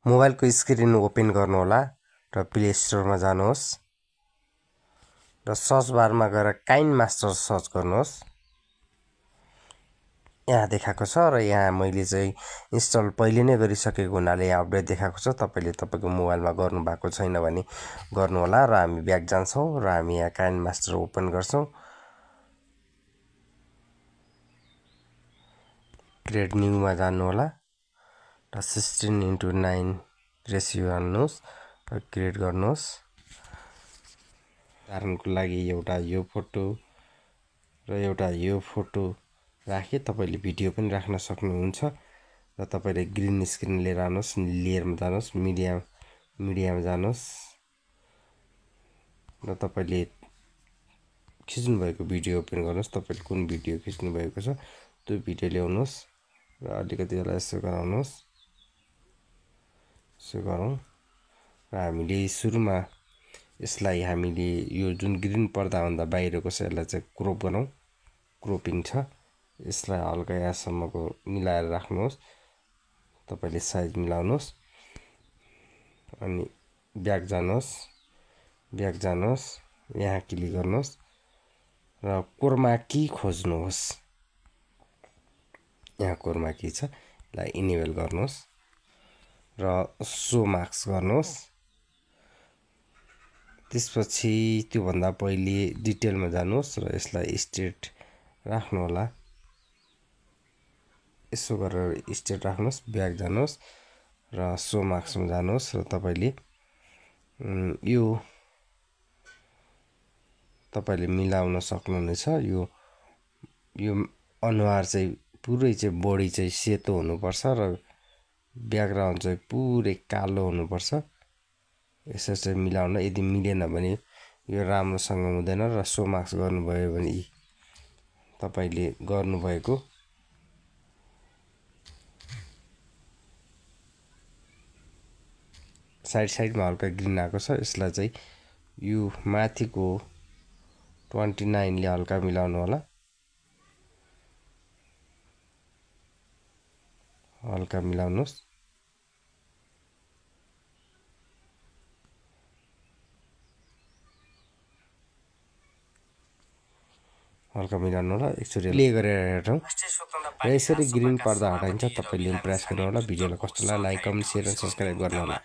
मोबाइलको screen open गर्नुहोला र प्ले स्टोरमा जानुहोस् र सर्च बारमा गएर काइनमास्टर सर्च गर्नुहोस्। यहाँ देखाएको छ र यहाँ मैले चाहिँ इन्स्टल पहिले नै गरिसकेको हुनाले यहाँ अपडेट देखाएको छ। तपाईले तपाईको मोबाइलमा गर्नु भएको छैन भने गर्नुहोला र हामी ब्याक जान्छौँ र हामी यहाँ काइनमास्टर ओपन गर्छौँ। क्रिएट न्यूमा जानुहोला र 16:9 रेसियो हाल्नुहोस् र क्रिएट गर्नुहोस्। उदाहरणको लागि एउटा यो फोटो र एउटा यो फोटो राखे तपाईले भिडियो पनि राख्न सक्नुहुन्छ र तपाईले ग्रीन स्क्रिन लिएर आउनुहोस्, लेयरमा जानुहोस्, मिडियामा जानुहोस् र तपाईले खिच्नु भएको भिडियो ओपन गर्नुहोस्। तपाईले कुन भिडियो खिच्नु भएको छ त्यो भिडियो ल्याउनुहोस् र अलिकति यसलाई यसो गराउनुहोस्। यसो गरौँ र हामीले सुरुमा यसलाई हामीले यो जुन ग्रीन पर्दा भन्दा बाहिरको छ यसलाई चाहिँ क्रोप गरौँ। क्रोपिङ छ, यसलाई हल्का यहाँसम्मको मिलाएर राख्नुहोस्। तपाईले साइज मिलाउनुहोस् अनि ब्याक जानुहोस्, यहाँ क्लिक गर्नुहोस् र कोरमा की खोज्नुहोस्। यहाँ कोरमा की छ, यसलाई इनेबल गर्नुहोस् र सो मार्क्स गर्नुहोस्। त्यसपछि त्यो भन्दा पहिले डिटेलमा जानुहोस् र यसलाई स्ट्रेट राख्नु होला। यसो गरेर स्ट्रेट राख्नुहोस्, ब्याक जानुहोस् र सो मार्क्समा जानुहोस् र तपाईले यो तपाईले मिलाउन सक्नुहुनेछ। यो अनुहार चाहिँ पुरै चाहिँ बडी चाहिँ सेतो हुनुपर्छ र ब्याकग्राउन्ड चाहिँ पुरै कालो हुनुपर्छ। यसो चाहिँ मिलाउन, यदि मिलेन भने यो राम्रोसँग हुँदैन र सो मार्क्स गर्नुभयो भने तपाईले गर्नुभएको साइडमा हल्का ग्रीन आएको छ, यसलाई चाहिँ यो माथिको 29 ले हल्का मिलाउनु होला। हल्का मिलाउनुहोस्। हल्का मिलाउनु होला। एकचोटि प्ले गरेर हेरौँ र यसरी ग्रीन पर्दा हटाइन्छ। तपाईले प्रेस गर्नु होला। भिडियोलाई कस्तो लाग्यो लाइक, कमेन्ट, शेयर र सब्स्क्राइब गर्नु होला।